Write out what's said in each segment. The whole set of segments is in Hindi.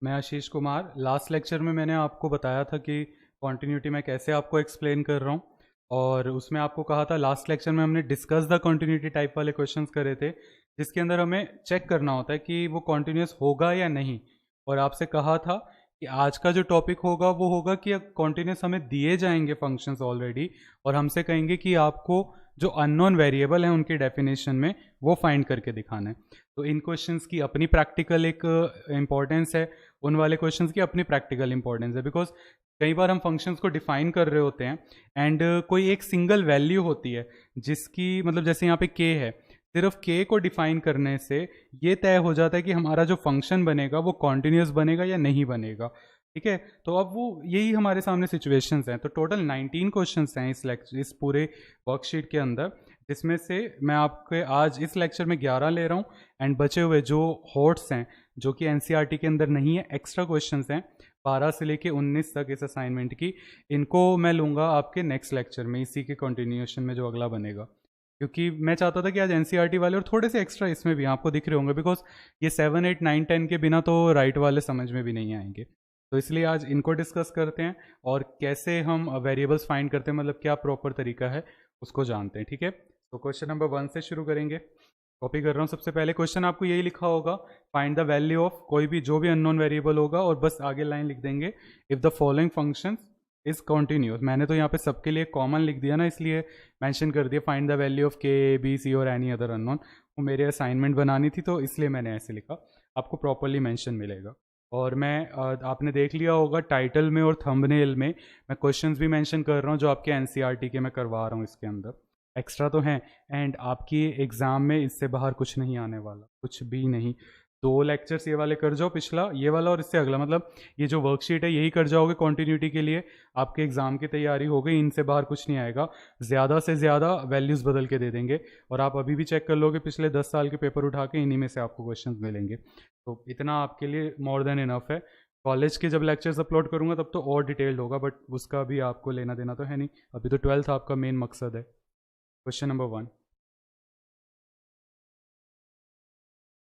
मैं आशीष कुमार। लास्ट लेक्चर में मैंने आपको बताया था कि कॉन्टिन्यूटी मैं कैसे आपको एक्सप्लेन कर रहा हूँ, और उसमें आपको कहा था लास्ट लेक्चर में हमने डिस्कस द कॉन्टिन्यूटी टाइप वाले क्वेश्चंस करे थे, जिसके अंदर हमें चेक करना होता है कि वो कॉन्टिन्यूस होगा या नहीं। और आपसे कहा था कि आज का जो टॉपिक होगा वो होगा कि कॉन्टिन्यूस हमें दिए जाएंगे फंक्शंस ऑलरेडी, और हमसे कहेंगे कि आपको जो अननोन वेरिएबल हैं उनकी डेफिनेशन में वो फाइंड करके दिखाना है। तो इन क्वेश्चंस की अपनी प्रैक्टिकल एक इम्पॉर्टेंस है, उन वाले क्वेश्चंस की अपनी प्रैक्टिकल इंपॉर्टेंस है, बिकॉज कई बार हम फंक्शंस को डिफाइन कर रहे होते हैं एंड कोई एक सिंगल वैल्यू होती है जिसकी मतलब जैसे यहाँ पे के है, सिर्फ के को डिफाइन करने से ये तय हो जाता है कि हमारा जो फंक्शन बनेगा वो कॉन्टिन्यूस बनेगा या नहीं बनेगा। ठीक है, तो अब वो यही हमारे सामने सिचुएशंस हैं। तो टोटल 19 क्वेश्चंस हैं इस पूरे वर्कशीट के अंदर, जिसमें से मैं आपके आज इस लेक्चर में 11 ले रहा हूँ, एंड बचे हुए जो हॉट्स हैं जो कि एनसीईआरटी के अंदर नहीं है, एक्स्ट्रा क्वेश्चंस हैं 12 से लेके 19 तक इस असाइनमेंट की, इनको मैं लूँगा आपके नेक्स्ट लेक्चर में, इसी के कंटिन्यूएशन में जो अगला बनेगा। क्योंकि मैं चाहता था कि आज एनसीईआरटी वाले और थोड़े से एक्स्ट्रा इसमें भी आपको दिख रहे होंगे, बिकॉज ये 7, 8, 9, 10 के बिना तो राइट वाले समझ में भी नहीं आएंगे। तो इसलिए आज इनको डिस्कस करते हैं और कैसे हम वेरिएबल्स फाइंड करते हैं, मतलब क्या प्रॉपर तरीका है उसको जानते हैं। ठीक है, तो क्वेश्चन नंबर 1 से शुरू करेंगे। कॉपी कर रहा हूँ। सबसे पहले क्वेश्चन आपको यही लिखा होगा, फाइंड द वैल्यू ऑफ कोई भी जो भी अननोन वेरिएबल होगा, और बस आगे लाइन लिख देंगे if the following functions is continuous. मैंने तो यहाँ पे सबके लिए कॉमन लिख दिया ना, इसलिए मेंशन कर दिया फाइंड द वैल्यू ऑफ के, बी, सी और एनी अदर अननोन। वो मेरे असाइनमेंट बनानी थी तो इसलिए मैंने ऐसे लिखा, आपको प्रॉपरली मेंशन मिलेगा। और मैं आपने देख लिया होगा टाइटल में और थंबनेल में मैं क्वेश्चंस भी मेंशन कर रहा हूँ जो आपके एनसीईआरटी के मैं करवा रहा हूँ इसके अंदर, एक्स्ट्रा तो हैं। एंड आपकी एग्ज़ाम में इससे बाहर कुछ नहीं आने वाला, कुछ भी नहीं। 2 लेक्चर्स ये वाले कर जाओ, पिछला ये वाला और इससे अगला, मतलब ये जो वर्कशीट है यही कर जाओगे कॉन्टिन्यूटी के लिए, आपके एग्ज़ाम की तैयारी हो गई। इनसे बाहर कुछ नहीं आएगा, ज़्यादा से ज़्यादा वैल्यूज़ बदल के दे देंगे, और आप अभी भी चेक कर लोगे पिछले 10 साल के पेपर उठा के, इन्हीं में से आपको क्वेश्चन मिलेंगे। तो इतना आपके लिए मोर देन इनफ है। कॉलेज के जब लेक्चर्स अपलोड करूँगा तब तो और डिटेल्ड होगा, बट उसका भी आपको लेना देना तो है नहीं, अभी तो 12th आपका मेन मकसद है। क्वेश्चन नंबर 1,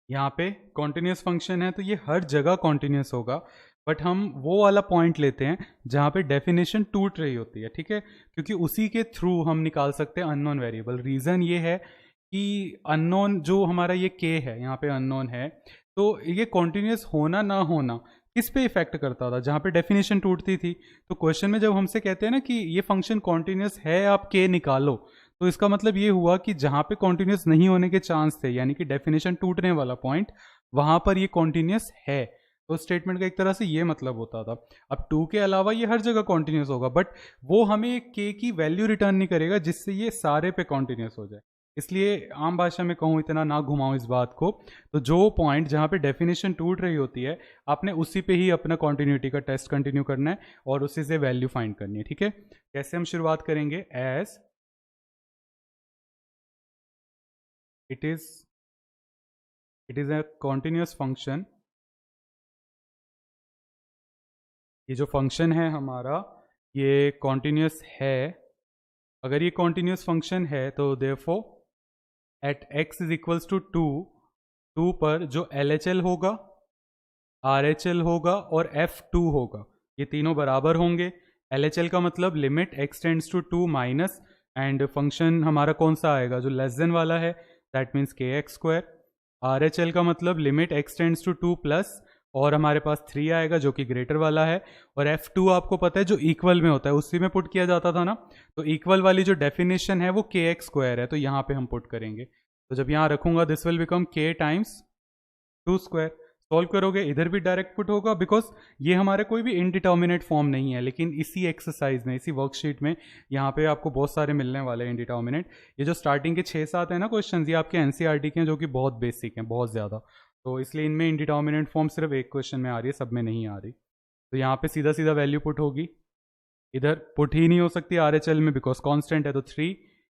यहाँ पे कॉन्टिन्यूस फंक्शन है तो ये हर जगह कॉन्टिन्यूस होगा, बट हम वो वाला पॉइंट लेते हैं जहाँ पे डेफिनेशन टूट रही होती है। ठीक है, क्योंकि उसी के थ्रू हम निकाल सकते हैं अननोन वेरिएबल। रीज़न ये है कि अननोन जो हमारा ये के है यहाँ पे अननोन है, तो ये कॉन्टिन्यूस होना ना होना किस पे इफेक्ट करता था, जहाँ पे डेफिनेशन टूटती थी। तो क्वेश्चन में जब हमसे कहते हैं ना कि ये फंक्शन कॉन्टिन्यूस है, आप के निकालो, तो इसका मतलब ये हुआ कि जहाँ पे कॉन्टिन्यूस नहीं होने के चांस थे, यानी कि डेफिनेशन टूटने वाला पॉइंट, वहाँ पर ये कॉन्टिन्यूस है। तो स्टेटमेंट का एक तरह से ये मतलब होता था। अब 2 के अलावा ये हर जगह कॉन्टिन्यूस होगा, बट वो हमें के की वैल्यू रिटर्न नहीं करेगा जिससे ये सारे पे कॉन्टिन्यूस हो जाए। इसलिए आम भाषा में कहूँ, इतना ना घुमाऊं इस बात को, तो जो पॉइंट जहाँ पे डेफिनेशन टूट रही होती है, आपने उसी पे ही अपना कॉन्टिन्यूटी का टेस्ट कंटिन्यू करना है और उसी से वैल्यू फाइंड करनी है। ठीक है, कैसे हम शुरुआत करेंगे, as it is a continuous function। ये जो फंक्शन है हमारा ये कॉन्टिन्यूस है। अगर ये कॉन्टिन्यूस फंक्शन है तो therefore at x is equals to 2 पर जो LHL होगा, RHL होगा और F2 होगा, ये तीनों बराबर होंगे। LHL का मतलब limit x tends to 2 minus, and function हमारा कौन सा आएगा, जो लेस देन वाला है, दैट मीन्स kx²। RHL का मतलब limit x tends to 2 plus, और हमारे पास 3 आएगा जो कि ग्रेटर वाला है। और F2 आपको पता है जो इक्वल में होता है उसी में पुट किया जाता था ना, तो इक्वल वाली जो डेफिनेशन है वो kx² है, तो यहाँ पे हम पुट करेंगे। तो जब यहाँ रखूंगा this will become k times 2²। Solve करोगे इधर भी डायरेक्ट पुट होगा, बिकॉज ये हमारे कोई भी इनडिटर्मिनेट फॉर्म नहीं है, लेकिन इसी एक्सरसाइज में, इसी वर्कशीट में यहाँ पे आपको बहुत सारे मिलने वाले हैं इनडिटर्मिनेट। ये जो स्टार्टिंग के 6-7 है ना क्वेश्चंस, ये आपके एनसीईआरटी के हैं, जो कि बहुत बेसिक हैं, बहुत ज़्यादा। तो इसलिए इनमें इनडिटर्मिनेट फॉर्म सिर्फ एक क्वेश्चन में आ रही है, सब में नहीं आ रही। तो यहाँ पे सीधा सीधा वैल्यू पुट होगी, इधर पुट ही नहीं हो सकती RHL में बिकॉज कॉन्स्टेंट है, तो 3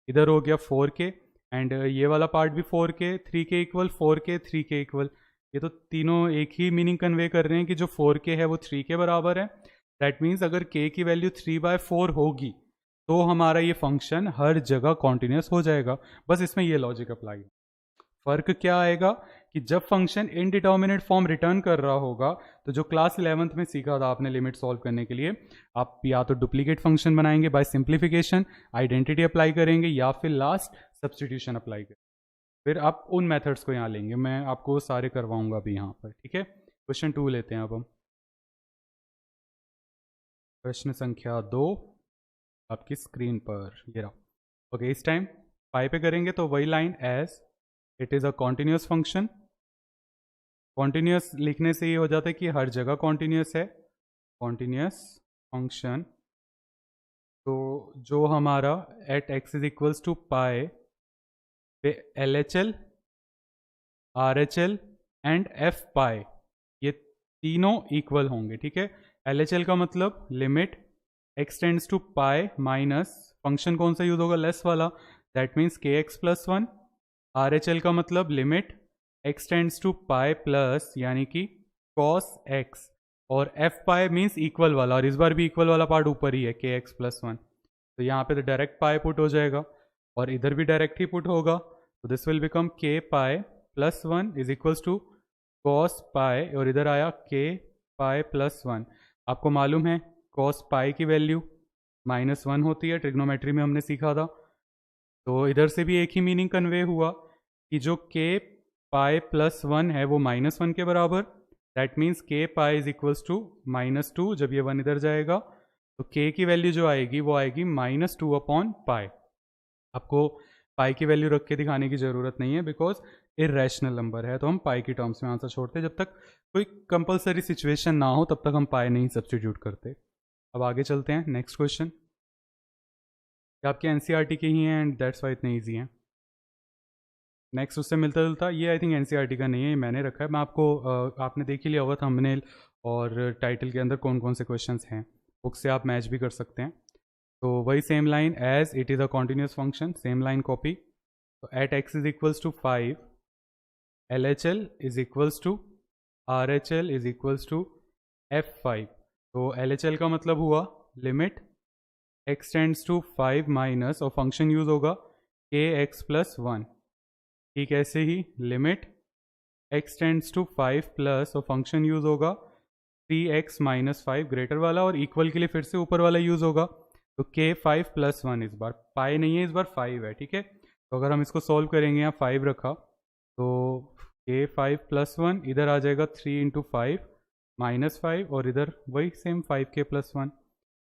इधर हो गया 4k, एंड ये वाला पार्ट भी 4k, 3k equal, 4k 3k equal. ये तो तीनों एक ही मीनिंग कन्वे कर रहे हैं कि जो 4k है वो 3 के बराबर है। दैट मीन्स अगर k की वैल्यू 3/4 होगी तो हमारा ये फंक्शन हर जगह कॉन्टिन्यूस हो जाएगा। बस इसमें ये लॉजिक अप्लाई है। फ़र्क क्या आएगा कि जब फंक्शन इनडिटर्मिनेट फॉर्म रिटर्न कर रहा होगा तो जो क्लास 11th में सीखा था आपने लिमिट सॉल्व करने के लिए, आप या तो डुप्लीकेट फंक्शन बनाएंगे बाय सिंप्लीफिकेशन, आइडेंटिटी अप्लाई करेंगे, या फिर लास्ट सब्सटीट्यूशन अप्लाई करेंगे। फिर आप उन मेथड्स को यहाँ लेंगे, मैं आपको सारे करवाऊंगा अभी यहाँ पर, ठीक है। क्वेश्चन 2 लेते हैं अब हम। प्रश्न संख्या 2 आपकी स्क्रीन पर ये रहा। ओके, इस टाइम पाई पे करेंगे तो वही line, as it is a continuous function. Continuous लिखने से ये हो जाता है कि हर जगह कॉन्टिन्यूस है, कॉन्टिन्यूस फंक्शन। तो जो हमारा at x is equals to pi पे LHL, RHL and F pi ये तीनों इक्वल होंगे, ठीक है। LHL का मतलब limit x tends to pi minus function कौन सा यूज होगा, लेस वाला, that means kx plus 1। RHL का मतलब limit x tends to pi plus यानी कि cos x, और F पाई मीन्स इक्वल वाला, और इस बार भी इक्वल वाला पार्ट ऊपर ही है, kx प्लस 1। तो यहाँ पे तो डायरेक्ट पाई पुट हो जाएगा और इधर भी डायरेक्ट ही पुट होगा, तो this will become k pi plus 1 is equals to cos pi, और इधर आया k पाई प्लस 1। आपको मालूम है cos पाई की वैल्यू -1 होती है, ट्रिग्नोमेट्री में हमने सीखा था। तो इधर से भी एक ही मीनिंग कन्वे हुआ कि जो k पाई प्लस 1 है वो -1 के बराबर, that means k pi is equals to -2। जब ये 1 इधर जाएगा तो k की वैल्यू जो आएगी वो आएगी -2 अपॉन पाई। आपको पाई की वैल्यू रख के दिखाने की ज़रूरत नहीं है बिकॉज इरेशनल नंबर है, तो हम पाई की टर्म्स में आंसर छोड़ते हैं। जब तक कोई कंपलसरी सिचुएशन ना हो तब तक हम पाई नहीं सब्सटीट्यूट करते। अब आगे चलते हैं, नेक्स्ट क्वेश्चन। ये आपके एनसीईआरटी के ही हैं एंड दैट्स वाई इतने ईजी हैं। नेक्स्ट उससे मिलता जुलता, ये आई थिंक एनसीईआरटी का नहीं है, ये मैंने रखा है। मैं आपको आपने देख ही लिया होगा थंबनेल और टाइटल के अंदर कौन कौन से क्वेश्चंस हैं, बुक से आप मैच भी कर सकते हैं। तो वही same line, as it is a continuous function, same line copy. तो at x is equals to 5 LHL is equals to RHL is equals to F5। तो LHL का मतलब हुआ limit x tends to 5 minus, और फंक्शन यूज होगा kx प्लस 1। ठीक ऐसे ही limit x tends to 5 plus, और फंक्शन यूज होगा 3x माइनस 5 ग्रेटर वाला, और इक्वल के लिए फिर से ऊपर वाला यूज होगा। तो k5 प्लस 1, इस बार पाई नहीं है, इस बार 5 है, ठीक है। तो अगर हम इसको सॉल्व करेंगे, यहाँ 5 रखा तो k5 प्लस 1 इधर आ जाएगा 3 इंटू 5 -5, और इधर वही सेम 5k प्लस 1।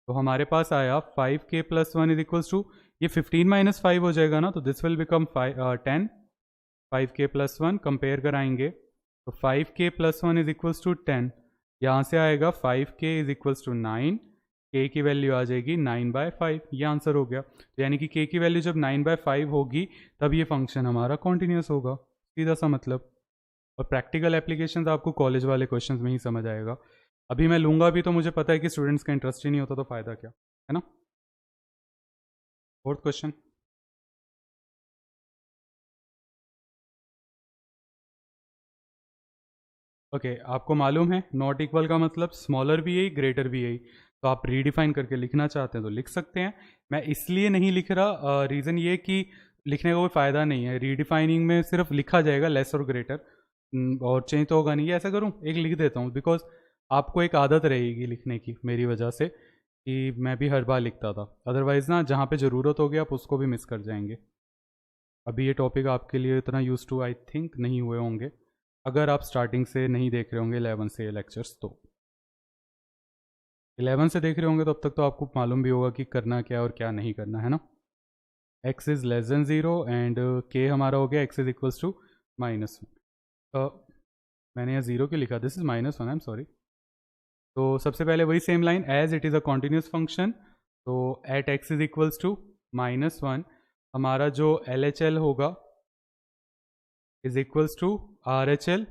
तो हमारे पास आया 5k plus 1 is equals to, ये 15 माइनस 5 हो जाएगा ना, तो this will become 10। 5k plus 1 compare कराएंगे तो 5k plus 1 is equals to 10। यहाँ से आएगा 5k is equals to 9, k की वैल्यू आ जाएगी 9/5, ये आंसर हो गया। तो यानी कि k की वैल्यू जब 9/5 होगी तब ये फंक्शन हमारा कॉन्टिन्यूस होगा, सीधा सा मतलब। और प्रैक्टिकल एप्लीकेशंस आपको कॉलेज वाले क्वेश्चंस में ही समझ आएगा। अभी मैं लूँगा भी तो मुझे पता है कि स्टूडेंट्स का इंटरेस्ट ही नहीं होता, तो फ़ायदा क्या है ना। फोर्थ क्वेश्चन, ओके आपको मालूम है नॉट इक्वल का मतलब स्मॉलर भी यही ग्रेटर भी यही, तो आप रीडिफाइन करके लिखना चाहते हैं तो लिख सकते हैं। मैं इसलिए नहीं लिख रहा, रीज़न ये कि लिखने का कोई फ़ायदा नहीं है, रीडिफाइनिंग में सिर्फ लिखा जाएगा लेस और ग्रेटर, और चेंज तो होगा नहीं। ऐसा करूँ, एक लिख देता हूँ, बिकॉज आपको एक आदत रहेगी लिखने की मेरी वजह से, कि मैं भी हर बार लिखता था, अदरवाइज़ ना जहाँ पे ज़रूरत होगी आप उसको भी मिस कर जाएंगे। अभी ये टॉपिक आपके लिए इतना यूज टू आई थिंक नहीं हुए होंगे, अगर आप स्टार्टिंग से नहीं देख रहे होंगे 11 से लेक्चर्स। तो 11 से देख रहे होंगे तो अब तक तो आपको मालूम भी होगा कि करना क्या और क्या नहीं करना है ना। x is less than 0 and k हमारा हो गया x इज इक्वल्स टू -1। मैंने यहाँ 0 क्यों लिखा, this is -1, I am sorry. तो सबसे पहले वही same line, as it is a continuous function, तो at x is equals to -1 हमारा जो LHL होगा is equals to RHL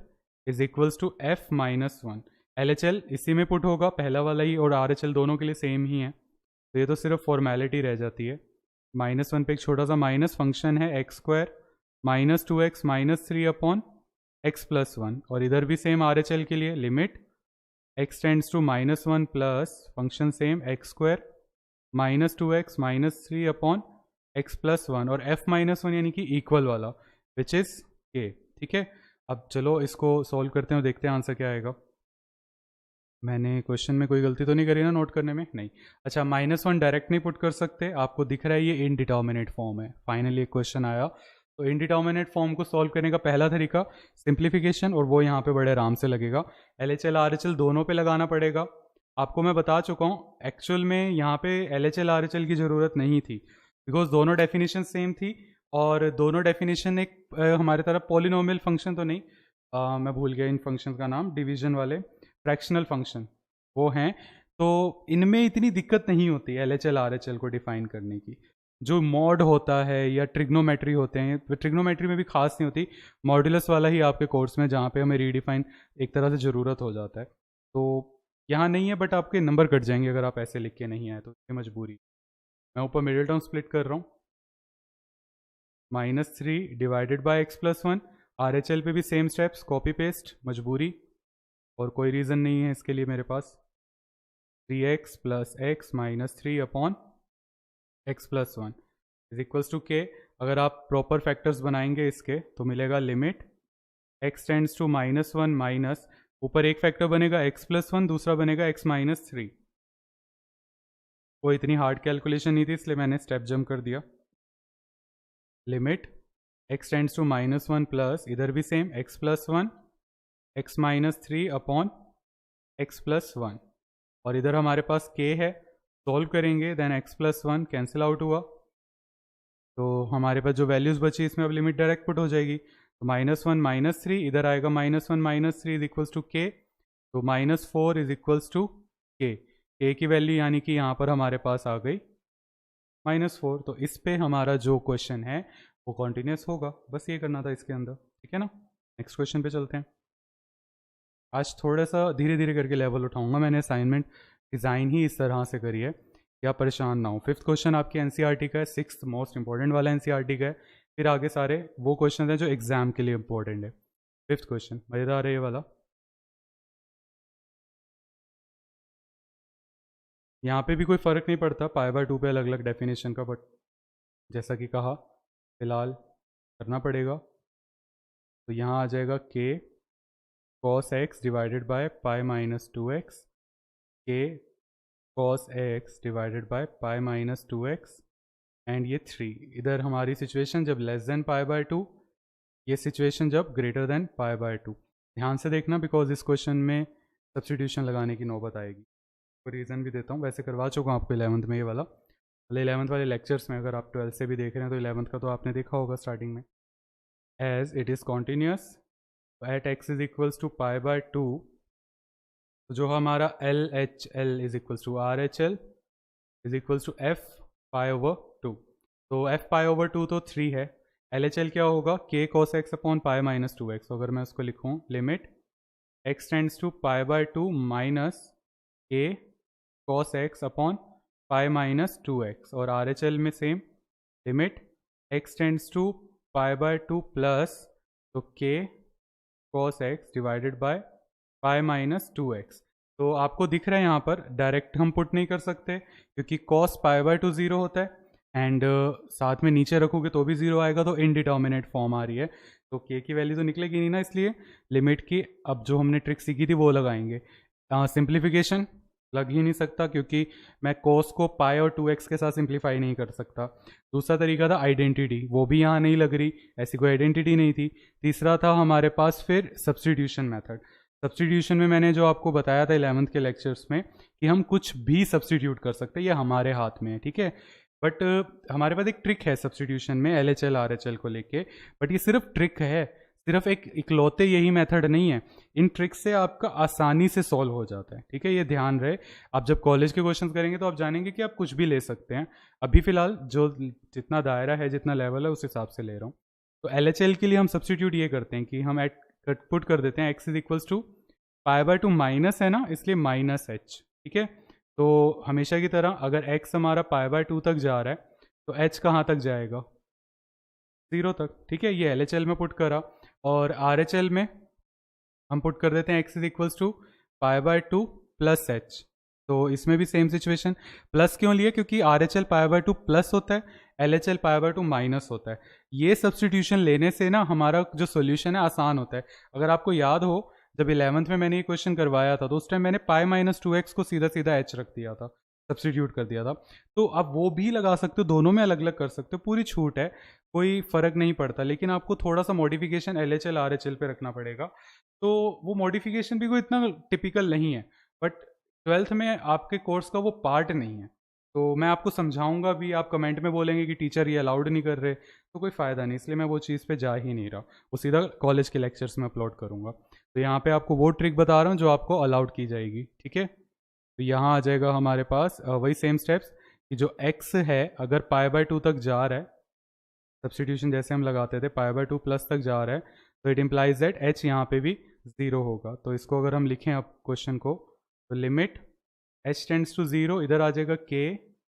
is equals to F-1। LHL इसी में पुट होगा, पहला वाला ही और RHL दोनों के लिए सेम ही है, तो ये तो सिर्फ फॉर्मेलिटी रह जाती है। -1 पे एक छोटा सा माइनस, फंक्शन है x² -2x -3 upon x plus 1, और इधर भी सेम RHL के लिए limit x tends to -1 plus function same x² -2x -3 upon x plus 1, और F-1 यानी कि इक्वल वाला विच इज़ k, ठीक है। अब चलो इसको सॉल्व करते हैं और देखते हैं आंसर क्या आएगा। मैंने क्वेश्चन में कोई गलती तो नहीं करी ना नोट करने में? नहीं। अच्छा, -1 डायरेक्ट नहीं पुट कर सकते, आपको दिख रहा है ये इनडिटर्मिनेट फॉर्म है। फाइनली एक क्वेश्चन आया। तो इनडिटर्मिनेट फॉर्म को सॉल्व करने का पहला तरीका सिंप्लीफिकेशन, और वो यहाँ पे बड़े आराम से लगेगा। LHL RHL दोनों पे लगाना पड़ेगा। आपको मैं बता चुका हूँ एक्चुअल में यहाँ पे LHL RHL की ज़रूरत नहीं थी, बिकॉज दोनों डेफिनेशन सेम थी, और दोनों डेफिनेशन एक हमारे तरफ पॉलिनोमियल फंक्शन तो नहीं, मैं भूल गया इन फंक्शन का नाम, डिवीजन वाले फ्रैक्शनल फंक्शन वो हैं। तो इनमें इतनी दिक्कत नहीं होती LHL RHL को डिफाइन करने की। जो मॉड होता है या ट्रिग्नोमेट्री होते हैं, तो ट्रिग्नोमेट्री में भी खास नहीं होती, मॉड्यूलस वाला ही आपके कोर्स में जहाँ पे हमें रीडिफाइन एक तरह से ज़रूरत हो जाता है। तो यहाँ नहीं है, बट आपके नंबर कट जाएंगे अगर आप ऐसे लिख के नहीं आए तो, ये मजबूरी। मैं ऊपर मिडिल टर्म स्प्लिट कर रहा हूँ, -3 डिवाइडेड बाय x+1। RHL पे भी सेम स्टेप्स, कॉपी पेस्ट, मजबूरी, और कोई रीज़न नहीं है इसके लिए मेरे पास। 3x + x - 3 upon x+1 is equals to k। अगर आप प्रॉपर फैक्टर्स बनाएंगे इसके तो मिलेगा limit x tends to -1 minus, ऊपर एक फैक्टर बनेगा x+1, दूसरा बनेगा x - 3। कोई इतनी हार्ड कैलकुलेशन नहीं थी, इसलिए मैंने स्टेप जंप कर दिया। Limit x tends to -1 plus, इधर भी same x+1 x - 3 upon x+1, और इधर हमारे पास k है, सॉल्व करेंगे देन x+1 कैंसिल आउट हुआ, तो हमारे पास जो वैल्यूज़ बची इसमें अब लिमिट डायरेक्ट पुट हो जाएगी। तो -1 - 3 इधर आएगा, -1 - 3 इज इक्वल्स टू k, तो -4 is equals to k। k की वैल्यू यानी कि यहाँ पर हमारे पास आ गई -4। तो इस पे हमारा जो क्वेश्चन है वो कॉन्टिन्यूस होगा, बस ये करना था इसके अंदर, ठीक है ना। नेक्स्ट क्वेश्चन पे चलते हैं। आज थोड़ा सा धीरे धीरे करके लेवल उठाऊंगा, मैंने असाइनमेंट डिज़ाइन ही इस तरह से करी है, या परेशान ना हो। 5th क्वेश्चन आपके NCERT का है, 6th मोस्ट इंपॉर्टेंट वाला NCERT का है, फिर आगे सारे वो क्वेश्चन हैं जो एग्जाम के लिए इंपॉर्टेंट है। 5th क्वेश्चन मज़ेदार है ये वाला। यहाँ पे भी कोई फ़र्क नहीं पड़ता, π/2 पे अलग अलग डेफिनेशन का, बट जैसा कि कहा फिलहाल करना पड़ेगा। तो यहाँ आ जाएगा k cos x divided by π - 2x, k cos x divided by π - 2x, and ये 3। इधर हमारी सिचुएशन जब लेस देन π/2, ये सिचुएशन जब ग्रेटर देन π/2। ध्यान से देखना, बिकॉज इस क्वेश्चन में सब्सटीट्यूशन लगाने की नौबत आएगी। तो रीज़न भी देता हूँ, वैसे करवा चुका हूँ आपको 11th में ये वाला, 11th वाले लेक्चर्स में। अगर आप 12th से भी देख रहे हैं तो 11th का तो आपने देखा होगा स्टार्टिंग में। As it is continuous at x is equals to π/2, जो हमारा LHL is equals to RHL is equals to f π/2। तो f π/2 तो 3 है, LHL क्या होगा, k cos x upon π - 2x। अगर मैं उसको लिखूँ, limit x tends to π/2 minus k cos x upon π - 2x, और RHL में same, limit x tends to π/2 plus, तो k cos x divided by π - 2x। तो आपको दिख रहा है यहाँ पर डायरेक्ट हम पुट नहीं कर सकते, क्योंकि cos π/2 0 होता है, एंड साथ में नीचे रखोगे तो भी 0 आएगा, तो इनडिटर्मिनेट फॉर्म आ रही है, तो k की वैल्यू तो निकलेगी नहीं ना, इसलिए लिमिट की अब जो हमने ट्रिक सीखी थी वो लगाएंगे। सिंप्लीफिकेशन लग ही नहीं सकता, क्योंकि मैं cos को π और 2x के साथ सिंप्लीफाई नहीं कर सकता। दूसरा तरीका था आइडेंटिटी, वो भी यहाँ नहीं लग रही, ऐसी कोई आइडेंटिटी नहीं थी। तीसरा था हमारे पास फिर सब्सटीट्यूशन मेथड। सब्सटीट्यूशन में मैंने जो आपको बताया था 11th के लेक्चर्स में कि हम कुछ भी सब्सटीट्यूट कर सकते हैं, ये हमारे हाथ में है, ठीक है। बट हमारे पास एक ट्रिक है सब्सटीट्यूशन में LHL RHL को लेके, बट ये सिर्फ ट्रिक है, सिर्फ एक इकलौते यही मेथड नहीं है। इन ट्रिक्स से आपका आसानी से सॉल्व हो जाता है, ठीक है, ये ध्यान रहे। आप जब कॉलेज के क्वेश्चन करेंगे तो आप जानेंगे कि आप कुछ भी ले सकते हैं। अभी फिलहाल जो जितना दायरा है, जितना लेवल है, उस हिसाब से ले रहा हूँ। तो LHL के लिए हम सब्सटीट्यूट ये करते हैं कि हम पुट कर देते हैं x is equals to π/2 minus है ना, इसलिए -h, ठीक है। तो हमेशा की तरह अगर x हमारा π/2 तक जा रहा है तो h कहाँ तक जाएगा, 0 तक, ठीक है। ये LHL में पुट करा, और RHL में हम पुट कर देते हैं x is equals to π/2 plus h। तो इसमें भी सेम सिचुएशन, प्लस क्यों लिए, क्योंकि RHL π/2 प्लस होता है, LHL π/2 माइनस होता है। ये सब्सटीट्यूशन लेने से ना हमारा जो सोल्यूशन है आसान होता है। अगर आपको याद हो, जब 11th में मैंने ये क्वेश्चन करवाया था तो उस टाइम मैंने π-2x को सीधा सीधा h रख दिया था, सब्सटीट्यूट कर दिया था। तो आप वो भी लगा सकते हो, दोनों में अलग अलग कर सकते हो, पूरी छूट है, कोई फ़र्क नहीं पड़ता। लेकिन आपको थोड़ा सा मॉडिफिकेशन LHL RHL पे रखना पड़ेगा। तो वो मॉडिफिकेशन भी कोई इतना टिपिकल नहीं है, बट 12th में आपके कोर्स का वो पार्ट नहीं है। तो मैं आपको समझाऊंगा भी, आप कमेंट में बोलेंगे कि टीचर ये अलाउड नहीं कर रहे, तो कोई फ़ायदा नहीं, इसलिए मैं वो चीज़ पे जा ही नहीं रहा, वो सीधा कॉलेज के लेक्चर्स में अपलोड करूँगा। तो यहाँ पे आपको वो ट्रिक बता रहा हूँ जो आपको अलाउड की जाएगी, ठीक है। तो यहाँ आ जाएगा हमारे पास वही सेम स्टेप्स कि जो x है अगर π/2 तक जा रहा है, सब्सटीट्यूशन जैसे हम लगाते थे, π/2 प्लस तक जा रहा है, तो इट इम्प्लाइज दैट h यहाँ पे भी 0 होगा। तो इसको अगर हम लिखें अब क्वेश्चन को, तो लिमिट h टेंड्स टू 0, इधर आ जाएगा k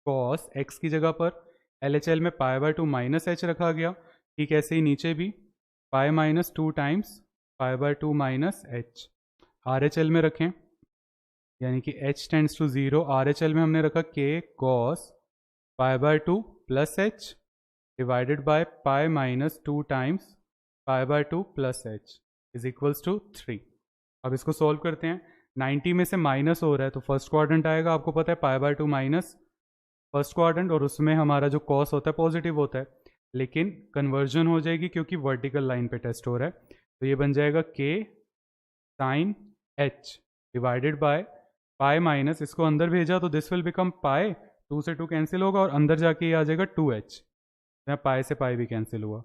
cos x की जगह पर LHL में π/2 माइनस h रखा गया, ठीक ऐसे ही नीचे भी π-2 टाइम्स π/2 माइनस h। RHL में रखें, यानी कि h टेंड्स टू 0, RHL में हमने रखा k cos π/2 plus h divided by π-2 times π/2 plus h is equals to 3। अब इसको सॉल्व करते हैं। 90 में से माइनस हो रहा है तो फर्स्ट क्वाड्रेंट आएगा, आपको पता है π/2 माइनस फर्स्ट क्वाड्रेंट, और उसमें हमारा जो कॉस होता है पॉजिटिव होता है, लेकिन कन्वर्जन हो जाएगी क्योंकि वर्टिकल लाइन पे टेस्ट हो रहा है। तो ये बन जाएगा k sine h divided by pi minus, इसको अंदर भेजा तो दिस विल बिकम पाई, 2 से 2 कैंसिल होगा और अंदर जाके ये आ जाएगा 2h, यहाँ पाई से पाई भी कैंसिल हुआ,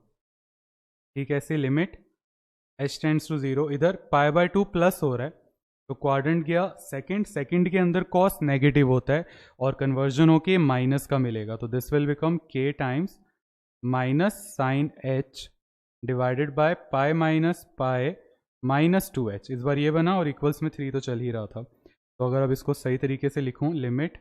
ठीक है। ऐसे लिमिट h टेंड्स टू 0, इधर π/2 प्लस हो रहा है तो क्वाड्रेंट गया सेकंड, सेकंड के अंदर कॉस नेगेटिव होता है और कन्वर्जन होके माइनस का मिलेगा, तो this will become k times minus sine h divided by pi minus pi minus 2h। इस बार ये बना और इक्वल्स में 3 तो चल ही रहा था। तो अगर अब इसको सही तरीके से लिखूं, लिमिट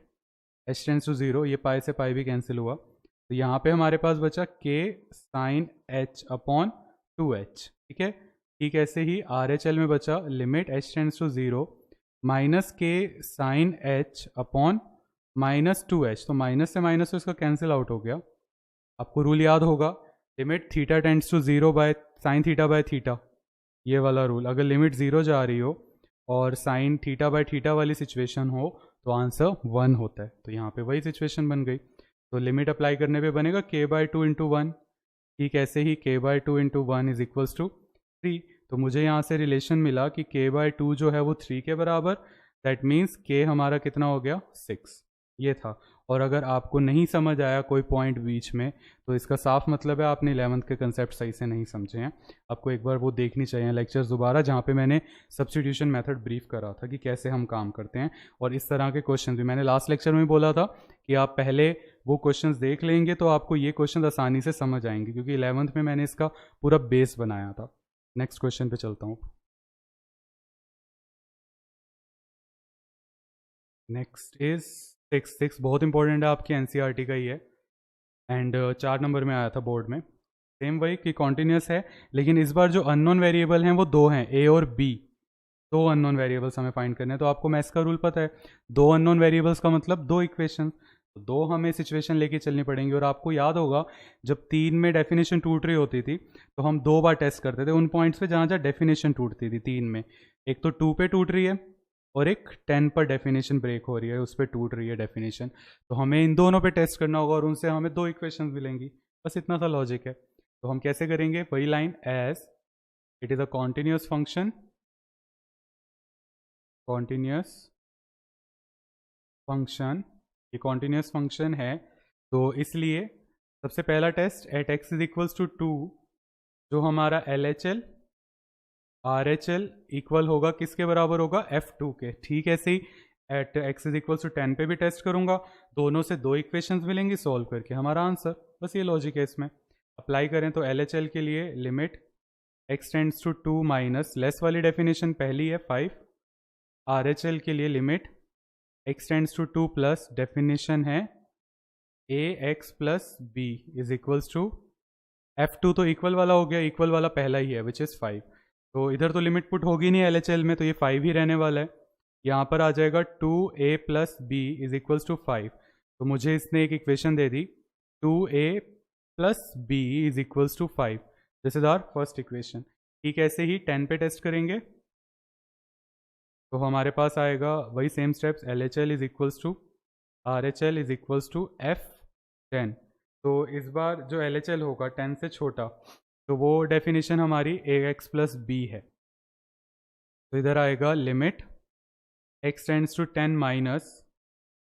h टेंड्स टू 0, ये पाई से पाई भी कैंसिल हुआ, तो यहाँ पे हमारे पास बचा k sine h upon 2h, ठीक है। ठीक ऐसे ही RHL में बचा limit h tends to 0 minus k sine h upon minus 2h, तो माइनस से माइनस तो इसका कैंसिल आउट हो गया। आपको रूल याद होगा, limit theta tends to 0 by sine theta by theta, ये वाला रूल। अगर लिमिट 0 जा रही हो और साइन थीटा बाय थीटा वाली सिचुएशन हो तो आंसर 1 होता है। तो यहाँ पे वही सिचुएशन बन गई, तो लिमिट अप्लाई करने पे बनेगा k/2 इंटू 1, ठीक ऐसे ही k/2 into 1 is equals to 3। तो मुझे यहाँ से रिलेशन मिला कि k/2 जो है वो 3 के बराबर, दैट मीन्स k हमारा कितना हो गया 6, ये था। और अगर आपको नहीं समझ आया कोई पॉइंट बीच में, तो इसका साफ मतलब है आपने 11th के कंसेप्ट सही से नहीं समझे हैं। आपको एक बार वो देखनी चाहिए लेक्चर्स दोबारा, जहाँ पे मैंने सब्स्टिट्यूशन मेथड ब्रीफ करा था कि कैसे हम काम करते हैं। और इस तरह के क्वेश्चन भी मैंने लास्ट लेक्चर में बोला था कि आप पहले वो क्वेश्चंस देख लेंगे तो आपको ये क्वेश्चन आसानी से समझ आएंगे, क्योंकि 11th में मैंने इसका पूरा बेस बनाया था। नेक्स्ट क्वेश्चन पे चलता हूँ। नेक्स्ट इज 6 बहुत इंपॉर्टेंट है, आपकी एनसीईआरटी का ही है, एंड 4 नंबर में आया था बोर्ड में। सेम वही कि कॉन्टिन्यूस है, लेकिन इस बार जो अननोन वेरिएबल हैं वो 2 हैं, ए और बी। 2 अननोन वेरिएबल्स हमें फाइंड करने हैं। तो आपको मैथ्स का रूल पता है, 2 अननोन वेरिएबल्स का मतलब 2 इक्वेशन, तो 2 हमें सिचुएशन लेके चलनी पड़ेंगी। और आपको याद होगा जब 3 में डेफिनेशन टूट रही होती थी तो हम 2 बार टेस्ट करते थे उन पॉइंट्स पे जहाँ जहाँ डेफिनेशन टूटती थी 3 में। एक तो 2 पे टूट रही है और एक 10 पर डेफिनेशन ब्रेक हो रही है, उस पर टूट रही है डेफिनेशन। तो हमें इन दोनों पे टेस्ट करना होगा और उनसे हमें 2 इक्वेशंस मिलेंगी, बस इतना सा लॉजिक है। तो हम कैसे करेंगे, वही line, as it is a continuous function, continuous function, ये कॉन्टिन्यूस फंक्शन है, तो इसलिए सबसे पहला test at x is equals to 2, जो हमारा LHL RHL इक्वल होगा किसके बराबर होगा, F2 के। ठीक है, ऐसे ही at x is equals to 10 पे भी टेस्ट करूंगा, दोनों से 2 इक्वेशंस मिलेंगी, सॉल्व करके हमारा आंसर। बस ये लॉजिक है इसमें। अप्लाई करें तो LHL के लिए limit x tends to 2 minus less वाली डेफिनेशन पहली है 5, RHL के लिए limit x tends to 2 plus definition है ax plus b is equals to F2, तो इक्वल वाला हो गया, इक्वल वाला पहला ही है विच इज़ 5। तो इधर तो लिमिट पुट होगी नहीं LHL में, तो ये 5 ही रहने वाला है। यहाँ पर आ जाएगा 2a plus b is equals to 5। तो मुझे इसने एक इक्वेशन दे दी 2a plus b is equals to 5। This is our first equation. ठीक, ऐसे ही 10 पे टेस्ट करेंगे तो हमारे पास आएगा वही same steps, L H L is equals to R H L is equals to F10। तो इस बार जो एल एच एल होगा 10 से छोटा, तो वो डेफिनेशन हमारी ए एक्स प्लस बी है। तो इधर आएगा limit x tends to 10 minus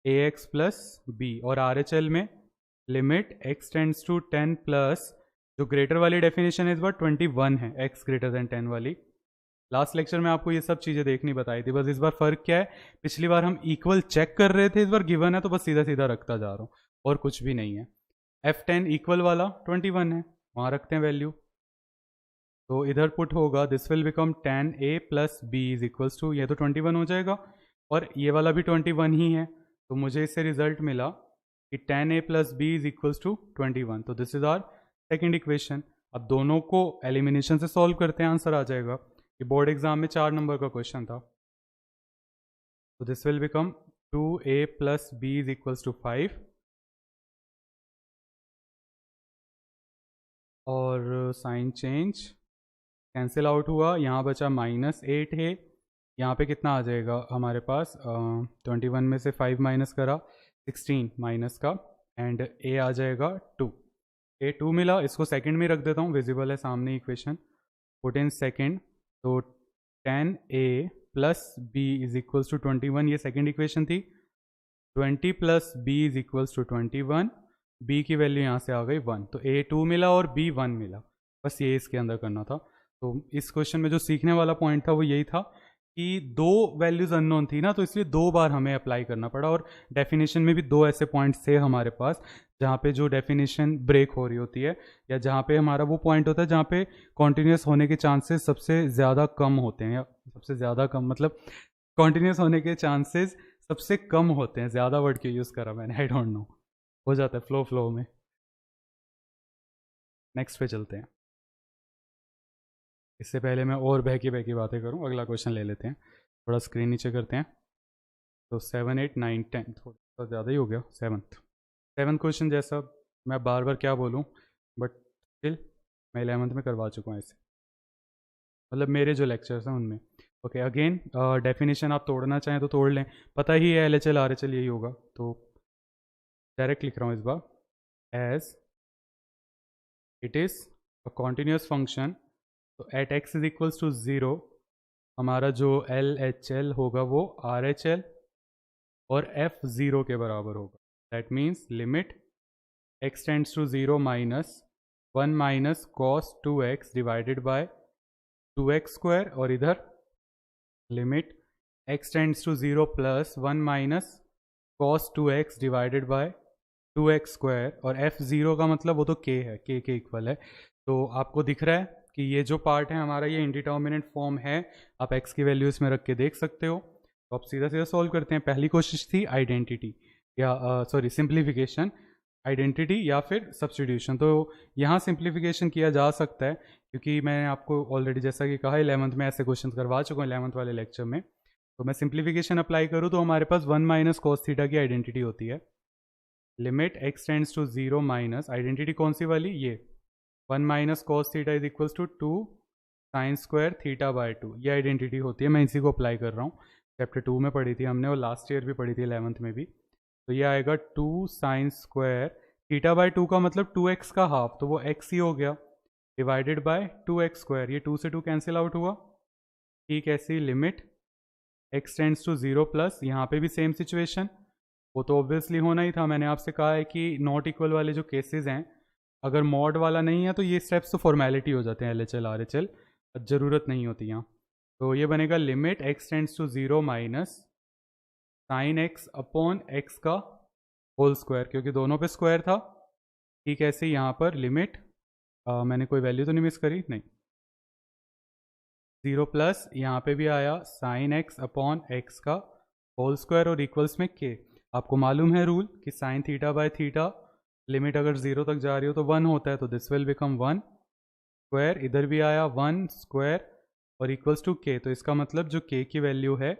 a x plus b, और आर एच एल में limit x tends to 10 plus, जो ग्रेटर वाली डेफिनेशन है इस बार 21 है, x ग्रेटर देन 10 वाली। लास्ट लेक्चर में आपको ये सब चीज़ें देखनी बताई थी, बस इस बार फ़र्क क्या है, पिछली बार हम इक्वल चेक कर रहे थे, इस बार गिवन है तो बस सीधा सीधा रखता जा रहा हूँ और कुछ भी नहीं है। F10 इक्वल वाला 21 है, वहाँ रखते हैं वैल्यू, तो इधर पुट होगा this will become 10a plus b is equals to, ये तो 21 हो जाएगा और ये वाला भी 21 ही है, तो मुझे इससे रिजल्ट मिला कि 10a plus b is equals to 21। तो this is our second equation. अब दोनों को एलिमिनेशन से सॉल्व करते हैं, आंसर आ जाएगा। ये बोर्ड एग्जाम में 4 नंबर का क्वेश्चन था। तो this will become 2a plus b is equals to 5, और साइन चेंज कैंसिल आउट हुआ, यहाँ बचा -8 है, यहाँ पे कितना आ जाएगा हमारे पास 21 में से 5 माइनस करा 16 माइनस का, एंड a आ जाएगा 2। a 2 मिला, इसको सेकंड में रख देता हूँ, विजिबल है सामने इक्वेशन, पुट इन सेकंड। तो 10a plus b is equals to 21, ये सेकंड इक्वेशन थी। 20 plus b is equals to 21, b की वैल्यू यहाँ से आ गई 1, तो a 2 मिला और b 1 मिला, बस ये इसके अंदर करना था। तो इस क्वेश्चन में जो सीखने वाला पॉइंट था वो यही था कि दो वैल्यूज़ अननोन थी ना, तो इसलिए 2 बार हमें अप्लाई करना पड़ा, और डेफिनेशन में भी 2 ऐसे पॉइंट्स थे हमारे पास जहाँ पे जो डेफिनेशन ब्रेक हो रही होती है, या जहाँ पे हमारा वो पॉइंट होता है जहाँ पे कॉन्टिन्यूस होने के चांसेस सबसे ज़्यादा कम होते हैं, या सबसे ज़्यादा कम मतलब कॉन्टिन्यूस होने के चांसेस सबसे कम होते हैं। ज़्यादा वर्ड क्यों यूज़ करा मैंने, आई डोंट नो, हो जाता है फ्लो में। नेक्स्ट पे चलते हैं, इससे पहले मैं और बहकी बातें करूं, अगला क्वेश्चन ले लेते हैं। थोड़ा स्क्रीन नीचे करते हैं। तो 7 8 9 10 थोड़ा ज़्यादा ही हो गया। सेवन्थ क्वेश्चन जैसा मैं बार बार क्या बोलूं, बट स्टिल मैं 11th में करवा चुका हूँ ऐसे, मतलब मेरे जो लेक्चर्स हैं उनमें। ओके, अगेन डेफिनेशन आप तोड़ना चाहें तो तोड़ लें, पता ही है LHL RHL यही होगा, तो डायरेक्ट लिख रहा हूँ इस बार। As it is a continuous function, तो at x is equals to 0 हमारा जो LHL होगा वो RHL और F0 के बराबर होगा। That means limit x tends to 0 minus 1 minus cos 2x divided by 2x square, और इधर limit x tends to 0 plus 1 minus cos 2x divided by 2x square, और F0 का मतलब वो तो k है, k के इक्वल है। तो आपको दिख रहा है कि ये जो पार्ट है हमारा ये इंडिटर्मिनेट फॉर्म है, आप x की वैल्यू इसमें रख के देख सकते हो। तो आप सीधा सीधा सॉल्व करते हैं। पहली कोशिश थी आइडेंटिटी या सॉरी सिंप्लीफिकेशन, आइडेंटिटी या फिर सब्सटीट्यूशन। तो यहाँ सिंप्लीफिकेशन किया जा सकता है, क्योंकि मैंने आपको ऑलरेडी जैसा कि कहा 11th में ऐसे क्वेश्चन करवा चुका हूँ 11th वाले लेक्चर में। तो मैं सिंप्लीफिकेशन अप्लाई करूँ तो हमारे पास 1 माइनस कॉस थीटा की आइडेंटिटी होती है। Limit x tends to 0 minus, identity कौन सी वाली, ये 1 minus cos theta is equals to 2 sine square theta by 2, ये आइडेंटिटी होती है। मैं इसी को अप्लाई कर रहा हूँ, चैप्टर 2 में पढ़ी थी हमने और लास्ट ईयर भी पढ़ी थी 11th में भी। तो ये आएगा 2 साइन स्क्वायर थीटा बाय 2 का मतलब 2x का हाफ, तो वो x ही हो गया, डिवाइडेड बाय 2x स्क्वायर, ये 2 से 2 कैंसिल आउट हुआ। ठीक, ऐसी limit x tends to 0 plus, यहाँ पे भी सेम सिचुएशन, वो तो ऑब्वियसली होना ही था। मैंने आपसे कहा है कि नॉट इक्वल वाले जो केसेस हैं, अगर मॉड वाला नहीं है तो ये स्टेप्स तो फॉर्मेलिटी हो जाते हैं, LHL RHL ज़रूरत नहीं होती यहाँ। तो ये बनेगा limit x tends to 0 minus sine x upon x का होल स्क्वायर, क्योंकि दोनों पे स्क्वायर था। ठीक, ऐसे यहाँ पर लिमिट मैंने कोई वैल्यू तो नहीं मिस करी, नहीं, 0 प्लस यहाँ पे भी आया साइन x अपॉन x का होल स्क्वायर और इक्वल्स में k। आपको मालूम है रूल कि sign theta by theta limit अगर 0 तक जा रही हो तो 1 होता है, तो दिस विल बिकम 1 स्क्वायर, इधर भी आया 1 स्क्वायर और इक्वल्स टू k, तो इसका मतलब जो k की वैल्यू है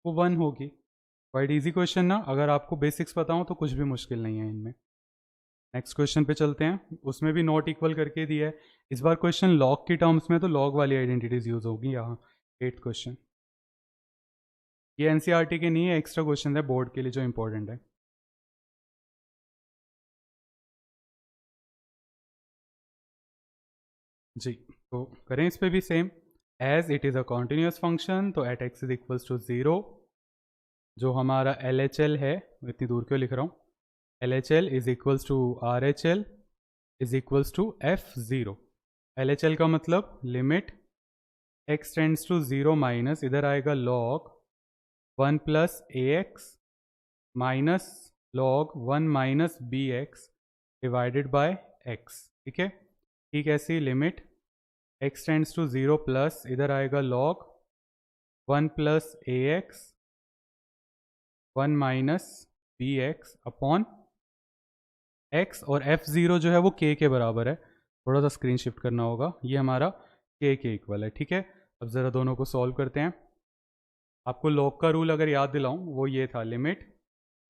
वो 1 होगी। क्वाइट इजी क्वेश्चन ना, अगर आपको बेसिक्स पता हो तो कुछ भी मुश्किल नहीं है इनमें। नेक्स्ट क्वेश्चन पे चलते हैं, उसमें भी नॉट इक्वल करके दिया है। इस बार क्वेश्चन लॉग की टर्म्स में, तो लॉग वाली आइडेंटिटीज यूज होगी यहाँ। 8th क्वेश्चन, ये एनसीईआरटी के नहीं है, एक्स्ट्रा क्वेश्चन है बोर्ड के लिए जो इंपॉर्टेंट है। जी, तो करें इस पे भी same. As it is a continuous function, तो at x is equals to 0, जो हमारा एल एच एल है, इतनी दूर क्यों लिख रहा हूँ, L H L is equals to R H L is equals to F zero. L H L का मतलब limit x tends to 0 minus, इधर आएगा log 1 plus a x minus log 1 minus b x divided by x. ठीक है, ठीक ऐसी limit x tends to 0 plus, इधर आएगा log 1 plus a x 1 minus b x upon x, और एफ ज़ीरो जो है वो के बराबर है, थोड़ा सा स्क्रीन शिफ्ट करना होगा, ये हमारा के इक्वल है। ठीक है, अब ज़रा दोनों को सॉल्व करते हैं। आपको लॉग का रूल अगर याद दिलाऊं, वो ये था, लिमिट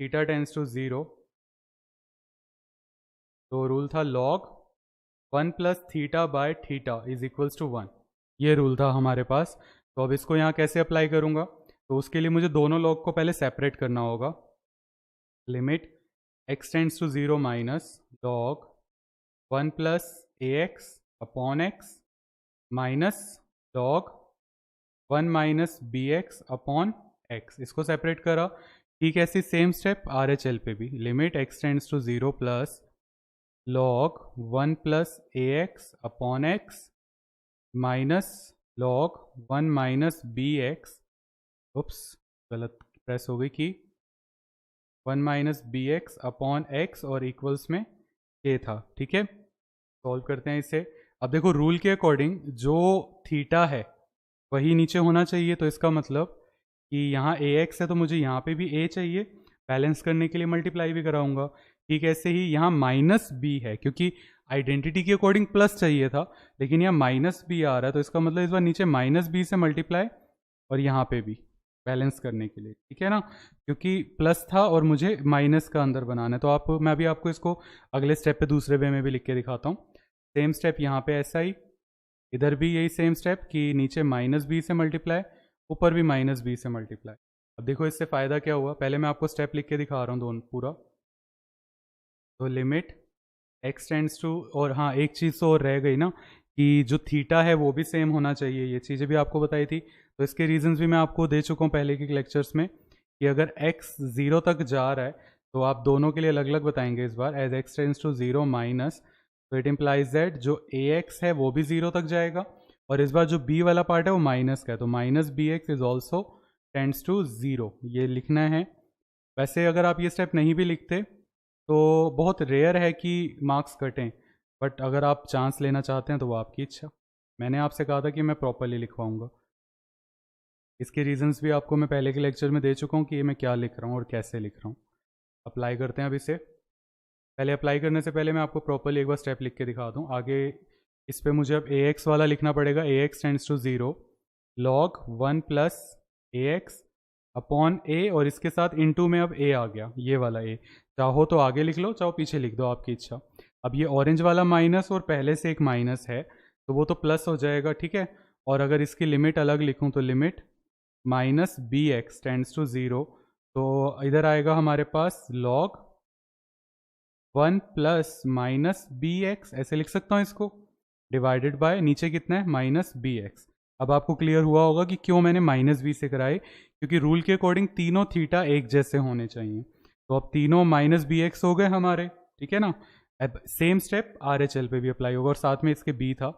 थीटा टेंस टू 0, तो रूल था log 1 plus theta by theta is equals to 1, ये रूल था हमारे पास। तो अब इसको यहाँ कैसे अप्लाई करूँगा, तो उसके लिए मुझे दोनों लॉग को पहले सेपरेट करना होगा। Limit x tends to 0 minus log 1 plus a x upon x minus log 1 minus b x upon x, इसको सेपरेट करा। ठीक है, ऐसी same step R H L पे भी, limit x tends to 0 plus log 1 plus a x upon x minus log 1 minus b x, oops गलत प्रेस हो गई की, 1 minus b x upon x और इक्वल्स में के था। ठीक है, सॉल्व करते हैं इसे। अब देखो रूल के अकॉर्डिंग जो थीटा है वही नीचे होना चाहिए, तो इसका मतलब कि यहाँ ए एक्स है तो मुझे यहाँ पे भी ए चाहिए, बैलेंस करने के लिए मल्टीप्लाई भी कराऊंगा। ठीक है, ऐसे ही यहाँ माइनस बी है, क्योंकि आइडेंटिटी के अकॉर्डिंग प्लस चाहिए था, लेकिन यहाँ माइनस बी आ रहा है, तो इसका मतलब इस बार नीचे माइनस बी से मल्टीप्लाई, और यहाँ पे भी बैलेंस करने के लिए। ठीक है ना, क्योंकि प्लस था और मुझे माइनस का अंदर बनाना है। तो आप, मैं भी आपको इसको अगले स्टेप पे दूसरे वे में भी लिख के दिखाता हूँ। सेम स्टेप यहाँ पे ऐसा ही, इधर भी यही सेम स्टेप कि नीचे माइनस बी से मल्टीप्लाई, ऊपर भी माइनस बी से मल्टीप्लाई। अब देखो इससे फ़ायदा क्या हुआ, पहले मैं आपको स्टेप लिख के दिखा रहा हूँ दोनों पूरा। तो लिमिट एक्स टेंड्स टू, और हाँ एक चीज़ तो और रह गई ना, कि जो थीटा है वो भी सेम होना चाहिए, ये चीज़ें भी आपको बताई थी। तो इसके रीजंस भी मैं आपको दे चुका हूँ पहले के लेक्चर्स में, कि अगर x 0 तक जा रहा है तो आप दोनों के लिए अलग अलग बताएंगे इस बार, as x tends to 0 minus, तो इट इम्प्लाइज दैट जो ए एक्स है वो भी 0 तक जाएगा, और इस बार जो b वाला पार्ट है वो माइनस का है, तो minus b x is also tends to 0, ये लिखना है। वैसे अगर आप ये स्टेप नहीं भी लिखते तो बहुत रेयर है कि मार्क्स कटें, बट अगर आप चांस लेना चाहते हैं तो वो आपकी इच्छा। मैंने आपसे कहा था कि मैं प्रॉपरली लिखवाऊंगा, इसके रीजंस भी आपको मैं पहले के लेक्चर में दे चुका हूँ कि ये मैं क्या लिख रहा हूँ और कैसे लिख रहा हूँ। अप्लाई करते हैं अब इसे। पहले अप्लाई करने से पहले मैं आपको प्रॉपरली एक बार स्टेप लिख के दिखा दूँ आगे। इस पर मुझे अब ए एक्स वाला लिखना पड़ेगा, a x tends to 0 log 1 plus a x upon a, और इसके साथ इनटू में अब ए आ गया, ये वाला ए, चाहो तो आगे लिख लो चाहो पीछे लिख दो, आपकी इच्छा। अब ये ऑरेंज वाला माइनस और पहले से एक माइनस है तो वो तो प्लस हो जाएगा। ठीक है, और अगर इसकी लिमिट अलग लिखूं तो limit minus b x tends to 0, तो इधर आएगा हमारे पास log 1 plus minus b x, ऐसे लिख सकता हूँ इसको, डिवाइडेड बाय नीचे कितना है माइनस बी एक्स। अब आपको क्लियर हुआ होगा कि क्यों मैंने माइनस बी से कराए, क्योंकि रूल के अकॉर्डिंग तीनों थीटा एक जैसे होने चाहिए। तो अब तीनों माइनस बी एक्स हो गए हमारे। ठीक है ना, अब same step R H L पे भी अप्लाई होगा, और साथ में इसके बी था,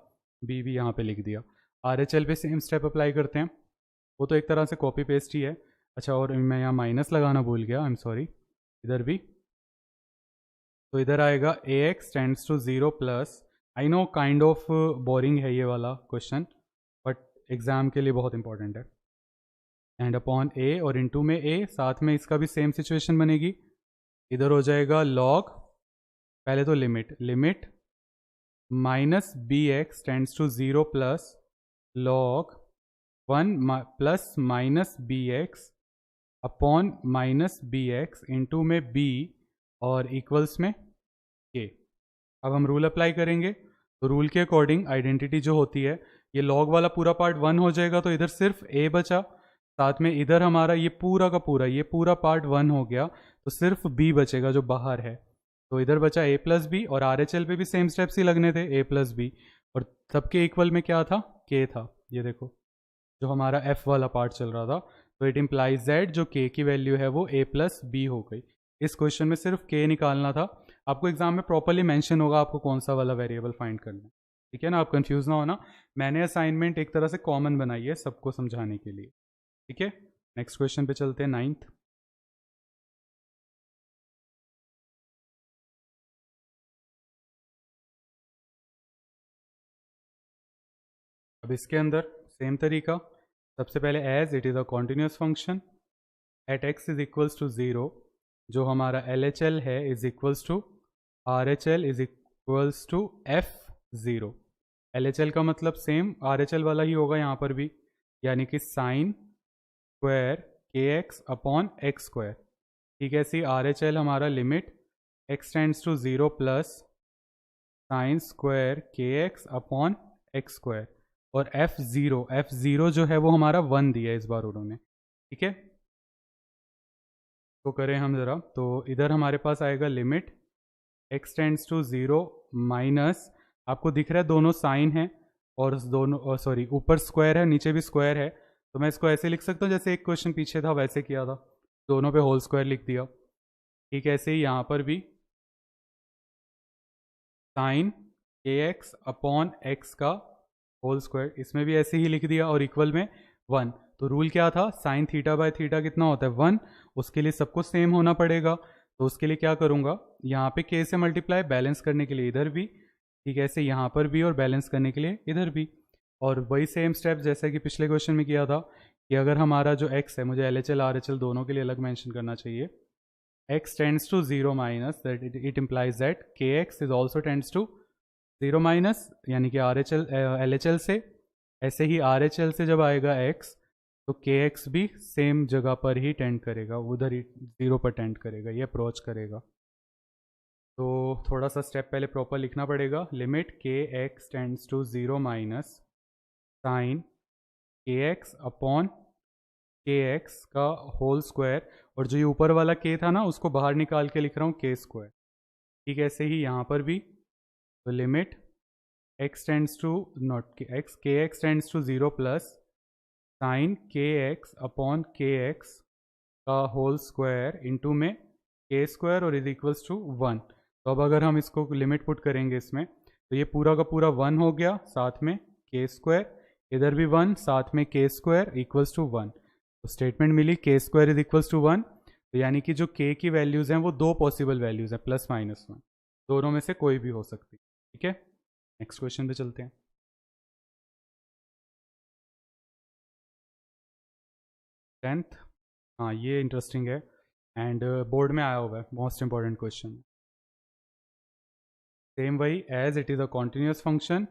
बी भी यहाँ पे लिख दिया। आर एच एल पे सेम स्टेप अप्लाई करते हैं, वो तो एक तरह से कॉपी पेस्ट ही है। अच्छा, और मैं यहाँ माइनस लगाना भूल गया, आई एम सॉरी, इधर भी। तो इधर आएगा a x tends to 0 plus, I know kind of boring है ये वाला क्वेश्चन, बट एग्जाम के लिए बहुत इंपॉर्टेंट है। एंड अपॉन ए, और इनटू में ए, साथ में इसका भी सेम सिचुएशन बनेगी, इधर हो जाएगा log, पहले तो limit minus b x tends to 0 plus log 1 plus minus b x upon minus b x into में बी, और इक्वल्स में के। अब हम रूल अप्लाई करेंगे, तो रूल के अकॉर्डिंग आइडेंटिटी जो होती है, ये लॉग वाला पूरा पार्ट 1 हो जाएगा, तो इधर सिर्फ a बचा, साथ में इधर हमारा ये पूरा का पूरा, ये पूरा पार्ट 1 हो गया, तो सिर्फ b बचेगा जो बाहर है। तो इधर बचा a प्लस बी, और RHL पे भी सेम स्टेप्स ही लगने थे, a प्लस बी, और सबके इक्वल में क्या था, k था। ये देखो जो हमारा f वाला पार्ट चल रहा था, तो इट इम्प्लाइज दैट जो k की वैल्यू है वो a प्लस बी हो गई। इस क्वेश्चन में सिर्फ k निकालना था। आपको एग्जाम में प्रॉपरली मेंशन होगा आपको कौन सा वाला वेरिएबल फाइंड करना है, ठीक है ना, आप कंफ्यूज ना होना। मैंने असाइनमेंट एक तरह से कॉमन बनाई है सबको समझाने के लिए, ठीक है। नेक्स्ट क्वेश्चन पे चलते हैं, 9th। अब इसके अंदर सेम तरीका, सबसे पहले as it is a continuous function at x is equals to 0, जो हमारा LHL है is equals to RHL is equals to F0। LHL का मतलब सेम RHL वाला ही होगा यहाँ पर भी, यानी कि sine square KX upon x square, ठीक है। सी RHL हमारा limit x tends to 0 plus sine square KX upon x square, और F0 जो है वो हमारा 1 दिया है इस बार उन्होंने, ठीक है। तो करें हम ज़रा, तो इधर हमारे पास आएगा limit x tends to 0 minus, आपको दिख रहा है दोनों साइन है, और दोनों सॉरी ऊपर स्क्वायर है नीचे भी स्क्वायर है, तो मैं इसको ऐसे लिख सकता हूँ जैसे एक क्वेश्चन पीछे था वैसे किया था, दोनों पे होल स्क्वायर लिख दिया, ठीक है। ऐसे ही यहाँ पर भी साइन KX अपॉन एक्स का होल स्क्वायर, इसमें भी ऐसे ही लिख दिया, और इक्वल में 1। तो रूल क्या था, साइन थीटा बाय थीटा कितना होता है 1, उसके लिए सबको सेम होना पड़ेगा। तो उसके लिए क्या करूँगा, यहाँ पे k से मल्टीप्लाई, बैलेंस करने के लिए इधर भी, ठीक है, ऐसे यहाँ पर भी, और बैलेंस करने के लिए इधर भी। और वही सेम स्टेप जैसे कि पिछले क्वेश्चन में किया था, कि अगर हमारा जो x है, मुझे LHL RHL दोनों के लिए अलग मेंशन करना चाहिए, x tends to 0 minus, that it implies that kx is also tends to 0 minus, यानी कि LHL से, ऐसे ही RHL से जब आएगा x, तो kx भी सेम जगह पर ही टेंड करेगा, उधर ही 0 पर टेंड करेगा, ये अप्रोच करेगा। तो थोड़ा सा स्टेप पहले प्रॉपर लिखना पड़ेगा, limit kx tends to 0 minus sine kx upon kx का होल स्क्वायर, और जो ये ऊपर वाला k था ना उसको बाहर निकाल के लिख रहा हूँ k स्क्वायर, ठीक है। ऐसे ही यहाँ पर भी, तो limit x tends to naught x kx tends to 0 plus sine kx upon kx का होल स्क्वायर इंटू में k स्क्वायर, और इज इक्वल्स टू 1। तो अब अगर हम इसको लिमिट पुट करेंगे इसमें, तो ये पूरा का पूरा 1 हो गया, साथ में k स्क्वायर, इधर भी 1, साथ में k स्क्वायर इक्वल्स टू 1। तो स्टेटमेंट मिली k square is equals to 1, तो यानी कि जो k की वैल्यूज़ हैं वो दो पॉसिबल वैल्यूज़ हैं, प्लस माइनस 1, दोनों में से कोई भी हो सकती, ठीक है। नेक्स्ट क्वेश्चन पे चलते हैं। 10th, हाँ ये इंटरेस्टिंग है, एंड बोर्ड में आया हुआ है, मोस्ट इंपॉर्टेंट क्वेश्चन। सेम वही, as it is a continuous function,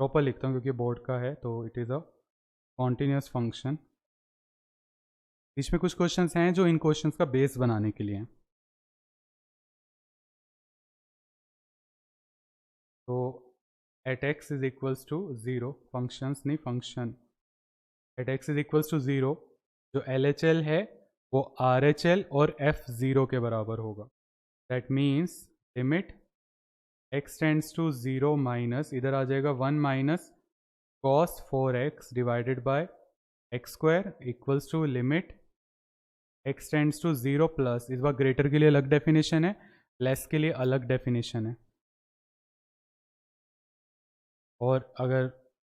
proper लिखता हूँ क्योंकि बोर्ड का है, तो it is a continuous function. बीच में कुछ क्वेश्चंस हैं जो इन क्वेश्चंस का बेस बनाने के लिए हैं। तो at x is equals to 0, functions नहीं function, at x is equals to 0, जो LHL है वो RHL और F0 के बराबर होगा। That means limit x tends to 0 minus, इधर आ जाएगा 1 minus cos 4x divided by x square equals to limit x tends to 0 plus, इस बार ग्रेटर के लिए अलग डेफिनेशन है, लेस के लिए अलग डेफिनेशन है। और अगर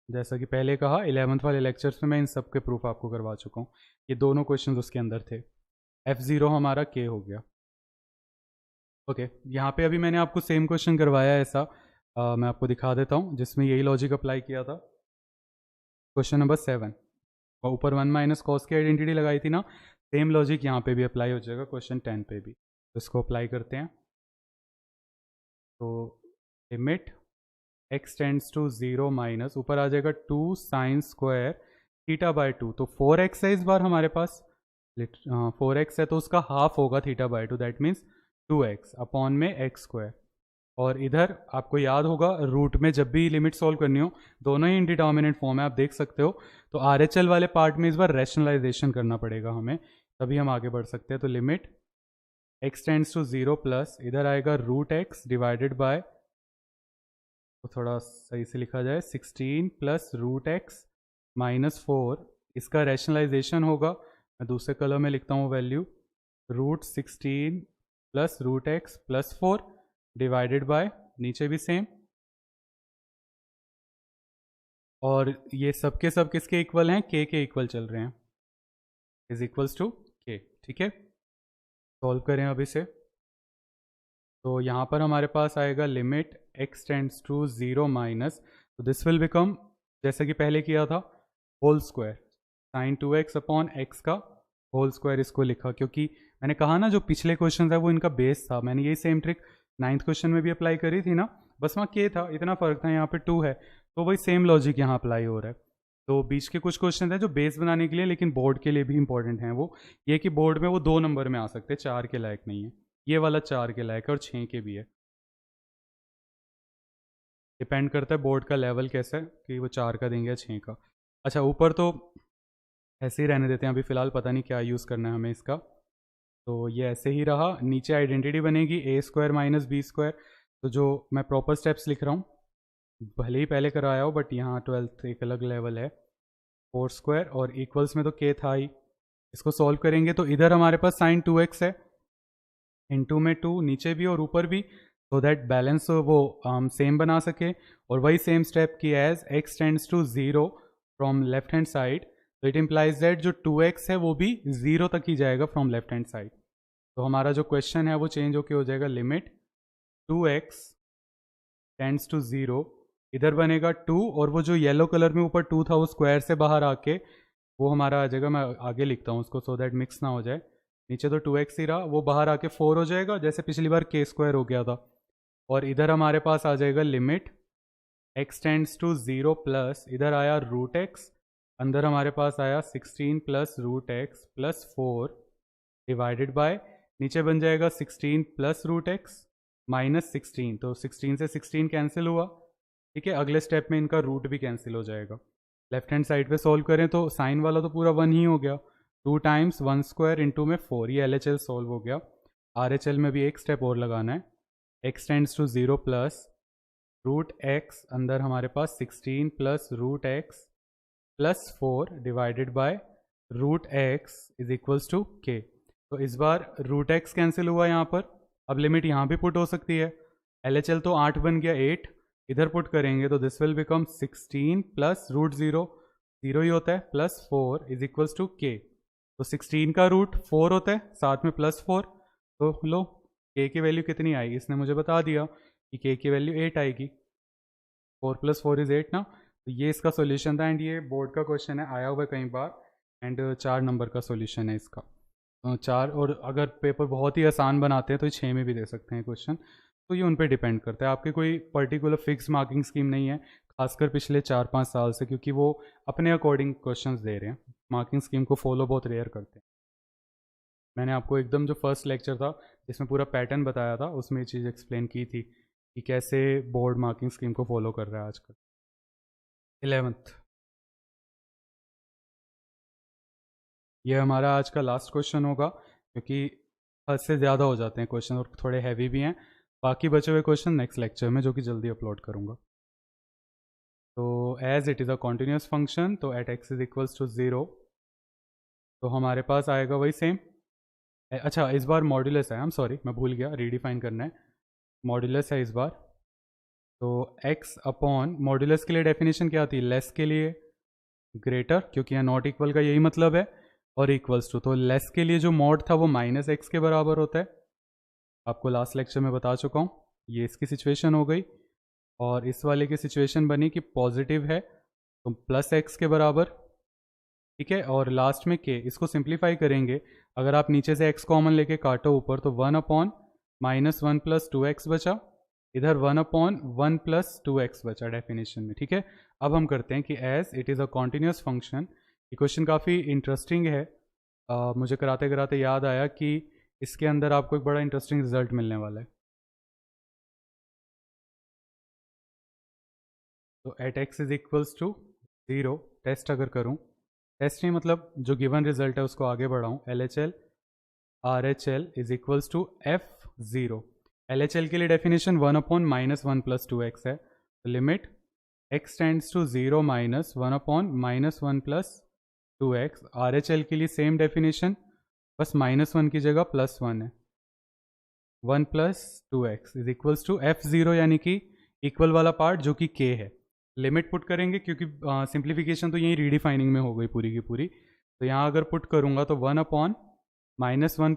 जैसा कि पहले कहा 11th वाले लेक्चर्स में मैं इन सब के प्रूफ आपको करवा चुका हूँ, ये दोनों क्वेश्चंस उसके अंदर थे। F0 हमारा k हो गया, ओके। यहाँ पे अभी मैंने आपको सेम क्वेश्चन करवाया है ऐसा, मैं आपको दिखा देता हूँ जिसमें यही लॉजिक अप्लाई किया था। क्वेश्चन नंबर 7, और ऊपर 1 माइनस कॉस की आइडेंटिटी लगाई थी ना, सेम लॉजिक यहाँ पे भी अप्लाई हो जाएगा क्वेश्चन 10 पे भी। तो इसको अप्लाई करते हैं, तो limit x tends to 0 minus, ऊपर आ जाएगा 2 साइन स्क्वायर थीटा बाय 2, तो 4x है इस बार हमारे पास, 4x है तो उसका हाफ होगा theta by 2, that means 2x upon में एक्स स्क्वायर, और इधर आपको याद होगा रूट में जब भी लिमिट सॉल्व करनी हो दोनों ही इंडिटर्मिनेट फॉर्म है, आप देख सकते हो। तो RHL वाले पार्ट में इस बार रैशनलाइजेशन करना पड़ेगा हमें, तभी हम आगे बढ़ सकते हैं। तो limit x tends to 0 plus इधर आएगा रूट एक्स डिवाइडेड बाय, तो थोड़ा सही से लिखा जाए 16 प्लस रूट एक्स माइनस 4, इसका रैशनलाइजेशन होगा, मैं दूसरे कलर में लिखता हूँ value, root 16 plus root x plus 4 divided by, नीचे भी सेम, और ये सब के सब किसके इक्वल हैं, के इक्वल चल रहे हैं, इज इक्वल्स टू के। ठीक है, सॉल्व करें अब इसे। तो यहाँ पर हमारे पास आएगा limit x tends to 0 minus, तो दिस विल बिकम जैसे कि पहले किया था whole square sine 2x upon x का होल स्क्वायर, इसको लिखा क्योंकि मैंने कहा ना जो पिछले क्वेश्चन है वो इनका बेस था, मैंने यही सेम ट्रिक 9th क्वेश्चन में भी अप्लाई करी थी ना, बस वहाँ k था, इतना फर्क था, यहाँ पे 2 है, तो वही सेम लॉजिक यहाँ अप्लाई हो रहा है। तो बीच के कुछ क्वेश्चन हैं जो बेस बनाने के लिए लेकिन बोर्ड के लिए भी इंपॉर्टेंट हैं, वो ये कि बोर्ड में वो 2 नंबर में आ सकते हैं, 4 के लायक नहीं है, ये वाला 4 के लायक है और 6 के भी है, डिपेंड करता है बोर्ड का लेवल कैसा है कि वो 4 का देंगे या 6 का। अच्छा, ऊपर तो ऐसे ही रहने देते हैं, अभी फ़िलहाल पता नहीं क्या यूज़ करना है हमें इसका, तो ये ऐसे ही रहा। नीचे आइडेंटिटी बनेगी ए स्क्वायर माइनस बी स्क्वायर, तो जो मैं प्रॉपर स्टेप्स लिख रहा हूँ भले ही पहले कराया हो बट यहाँ 12th एक अलग लेवल है, 4 स्क्वायर और इक्वल्स में तो के था ही, इसको सॉल्व करेंगे तो इधर हमारे पास साइन 2x है, इनटू में 2 नीचे भी और ऊपर भी, सो दैट बैलेंस वो सेम बना सके, और वही सेम स्टेप की as x tends to 0 from left hand side, तो इट इम्प्लाइज दैट जो 2x है वो भी 0 तक ही जाएगा फ्रॉम लेफ्ट हैंड साइड। तो हमारा जो क्वेश्चन है वो चेंज होके हो जाएगा लिमिट 2x टेंड्स टू 0, इधर बनेगा 2 और वो जो येलो कलर में ऊपर 2 था वो स्क्वायर से बाहर आके वो हमारा आ जाएगा, मैं आगे लिखता हूँ उसको सो दैट मिक्स ना हो जाए, नीचे तो 2x ही रहा, वो बाहर आके 4 हो जाएगा जैसे पिछली बार k स्क्वायर हो गया था, और इधर हमारे पास आ जाएगा limit x tends to 0 plus इधर आया रूट एक्स, अंदर हमारे पास आया 16 plus root x plus 4 divided by, नीचे बन जाएगा 16 प्लस रूट एक्स माइनस 16, तो 16 से 16 कैंसिल हुआ। ठीक है, अगले स्टेप में इनका रूट भी कैंसिल हो जाएगा। लेफ्ट हैंड साइड पे सॉल्व करें तो साइन वाला तो पूरा 1 ही हो गया, 2 टाइम्स 1 स्क्वायर इंटू में 4, ये LHL सॉल्व हो गया। RHL में भी एक स्टेप और लगाना है, x tends to 0 plus root x, अंदर हमारे पास 16 plus root x plus 4 divided by root x is equals to k. तो इस बार रूट एक्स कैंसिल हुआ यहाँ पर, अब लिमिट यहाँ भी पुट हो सकती है, LHL तो 8 बन गया, 8 इधर पुट करेंगे तो this will become 16 plus root 0, 0 ही होता है, plus 4 is equals to k. तो 16 का रूट 4 होता है, साथ में प्लस 4, तो लो के की वैल्यू कितनी आई, इसने मुझे बता दिया कि के की वैल्यू 8 आएगी, 4 प्लस 4 इज़ 8 ना। तो ये इसका सोल्यूशन था, एंड ये बोर्ड का क्वेश्चन है, आया हुआ है कई बार, एंड 4 नंबर का सोल्यूशन है इसका, 4, और अगर पेपर बहुत ही आसान बनाते हैं तो 6 में भी दे सकते हैं क्वेश्चन, तो ये उन पर डिपेंड करता है, आपकी कोई पर्टिकुलर फिक्स मार्किंग स्कीम नहीं है, खासकर पिछले 4-5 साल से, क्योंकि वो अपने अकॉर्डिंग क्वेश्चंस दे रहे हैं, मार्किंग स्कीम को फॉलो बहुत रेयर करते हैं। मैंने आपको एकदम जो फर्स्ट लेक्चर था जिसमें पूरा पैटर्न बताया था उसमें ये चीज़ एक्सप्लेन की थी कि कैसे बोर्ड मार्किंग स्कीम को फॉलो कर रहा है आजकल। 11th, ये हमारा आज का लास्ट क्वेश्चन होगा क्योंकि हद से ज़्यादा हो जाते हैं क्वेश्चन और थोड़े हैवी भी हैं, बाकी बचे हुए क्वेश्चन नेक्स्ट लेक्चर में जो कि जल्दी अपलोड करूँगा। तो as it is a continuous function, तो at x is equals to 0, तो हमारे पास आएगा वही सेम, अच्छा इस बार मॉड्यूलस है, आई एम सॉरी मैं भूल गया, रीडिफाइन करना है, मॉड्यूलस है इस बार, तो x अपॉन मॉड्यूलस के लिए डेफिनेशन क्या थी, लेस के लिए ग्रेटर, क्योंकि यहाँ नॉट इक्वल का यही मतलब है, और इक्वल्स टू, तो लेस के लिए जो मॉड था वो माइनस एक्स के बराबर होता है, आपको लास्ट लेक्चर में बता चुका हूँ, ये इसकी सिचुएशन हो गई, और इस वाले की सिचुएशन बनी कि पॉजिटिव है तो प्लस एक्स के बराबर, ठीक है, और लास्ट में के, इसको सिंप्लीफाई करेंगे, अगर आप नीचे से x कॉमन लेके काटो ऊपर तो 1 अपॉन माइनस 1 प्लस 2x बचा, इधर 1 अपॉन 1 प्लस 2x बचा डेफिनेशन में। ठीक है, अब हम करते हैं कि as it is a continuous function, ये क्वेश्चन काफ़ी इंटरेस्टिंग है, मुझे कराते कराते याद आया कि इसके अंदर आपको एक बड़ा इंटरेस्टिंग रिजल्ट मिलने वाला है। तो at x is equals to 0 test अगर करूँ, टेस्ट नहीं मतलब जो गिवन रिजल्ट है उसको आगे बढ़ाऊँ, L H L R H L is equals to F0। L H L के लिए डेफिनेशन 1/-1 + 2x है, तो limit x tends to 0 - 1/-1 + 2x। R H L के लिए सेम डेफिनेशन, बस -1 की जगह +1 है, 1 + 2x is equals to F0 यानी कि इक्वल वाला पार्ट जो कि k है। लिमिट पुट करेंगे क्योंकि सिंप्लीफिकेशन तो यही रीडिफाइनिंग में हो गई पूरी की पूरी, तो यहाँ अगर पुट करूँगा तो 1/-1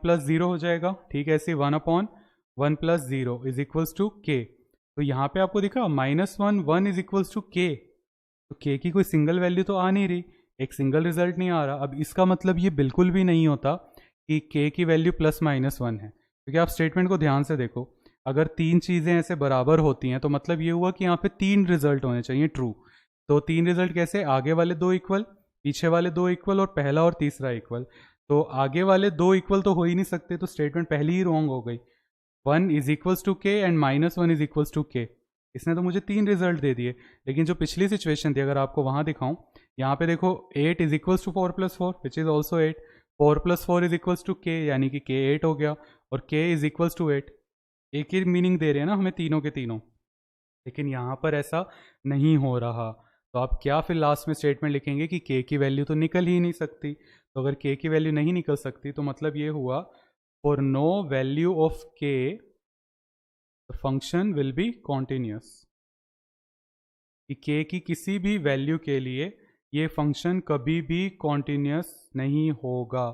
+ 0 हो जाएगा, ठीक है। ऐसे 1/1 + 0 इज इक्वल्स टू k। तो यहाँ पे आपको दिखा -1 इज इक्वल्स टू k, तो k की कोई सिंगल वैल्यू तो आ नहीं रही, एक सिंगल रिजल्ट नहीं आ रहा। अब इसका मतलब ये बिल्कुल भी नहीं होता कि k की वैल्यू +-1 है, क्योंकि आप स्टेटमेंट को ध्यान से देखो, अगर तीन चीज़ें ऐसे बराबर होती हैं तो मतलब ये हुआ कि यहाँ पे 3 रिजल्ट होने चाहिए ट्रू। तो 3 रिजल्ट कैसे, आगे वाले 2 इक्वल, पीछे वाले 2 इक्वल और पहला और तीसरा इक्वल। तो आगे वाले 2 इक्वल तो हो ही नहीं सकते, तो स्टेटमेंट पहली ही रॉन्ग हो गई। 1 is equals to k and -1 is equals to k। इसने तो मुझे 3 रिजल्ट दे दिए, लेकिन जो पिछली सिचुएशन थी अगर आपको वहाँ दिखाऊं, यहाँ पे देखो 8 is equals to 4 + 4 which is also 8, 4 + 4 is equals to k यानी कि k 8 हो गया, और k इज इक्वल्स टू 8। एक ही मीनिंग दे रहे हैं ना हमें तीनों के तीनों, लेकिन यहाँ पर ऐसा नहीं हो रहा। तो आप क्या फिर लास्ट में स्टेटमेंट लिखेंगे कि k की वैल्यू तो निकल ही नहीं सकती। तो अगर k की वैल्यू नहीं निकल सकती तो मतलब ये हुआ for no value of k the function will be continuous, कि k की किसी भी वैल्यू के लिए ये फंक्शन कभी भी कॉन्टिन्यूस नहीं होगा।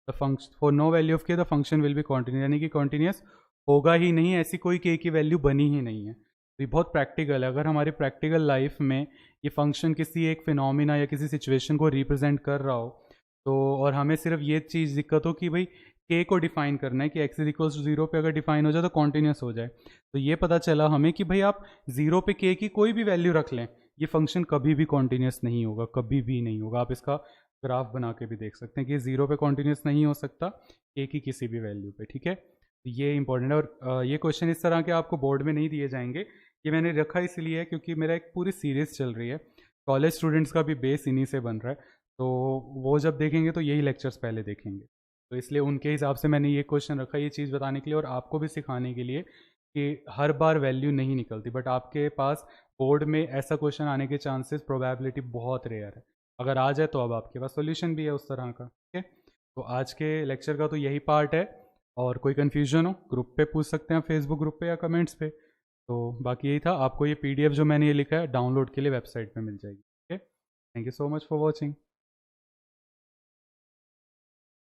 The function for no value of k the function will be continuous, यानी कि कॉन्टिन्यूस होगा ही नहीं, ऐसी कोई k की वैल्यू बनी ही नहीं है। तो ये बहुत प्रैक्टिकल है। अगर हमारी प्रैक्टिकल लाइफ में ये फंक्शन किसी एक फिनोमिना या किसी सिचुएशन को रिप्रेजेंट कर रहा हो, तो और हमें सिर्फ ये चीज़ दिक्कत हो कि भाई k को डिफाइन करना है कि x इज इक्वल्स टू 0 पे अगर डिफाइन हो जाए तो कॉन्टिन्यूस हो जाए, तो ये पता चला हमें कि भाई आप 0 पे k की कोई भी वैल्यू रख लें, ये फंक्शन कभी भी कॉन्टिन्यूस नहीं होगा, कभी भी नहीं होगा। आप इसका ग्राफ बना के भी देख सकते हैं कि 0 पे कॉन्टिन्यूस नहीं हो सकता k की किसी भी वैल्यू पे, ठीक है। तो ये इंपॉर्टेंट है, और ये क्वेश्चन इस तरह के आपको बोर्ड में नहीं दिए जाएंगे। ये मैंने रखा इसलिए है क्योंकि मेरा एक पूरी सीरीज़ चल रही है, कॉलेज स्टूडेंट्स का भी बेस इन्हीं से बन रहा है, तो वो जब देखेंगे तो यही लेक्चर्स पहले देखेंगे, तो इसलिए उनके हिसाब से मैंने ये क्वेश्चन रखा, ये चीज़ बताने के लिए और आपको भी सिखाने के लिए कि हर बार वैल्यू नहीं निकलती, बट आपके पास बोर्ड में ऐसा क्वेश्चन आने के चांसेस, प्रोबेबिलिटी बहुत रेयर है। अगर आ जाए तो अब आपके पास सोल्यूशन भी है उस तरह का, ठीक है। तो आज के लेक्चर का तो यही पार्ट है, और कोई कन्फ्यूजन हो ग्रुप पे पूछ सकते हैं, फेसबुक ग्रुप पे या कमेंट्स पे। तो बाकी यही था, आपको ये PDF जो मैंने ये लिखा है डाउनलोड के लिए वेबसाइट पे मिल जाएगी, ठीक है। Thank you so much for watching.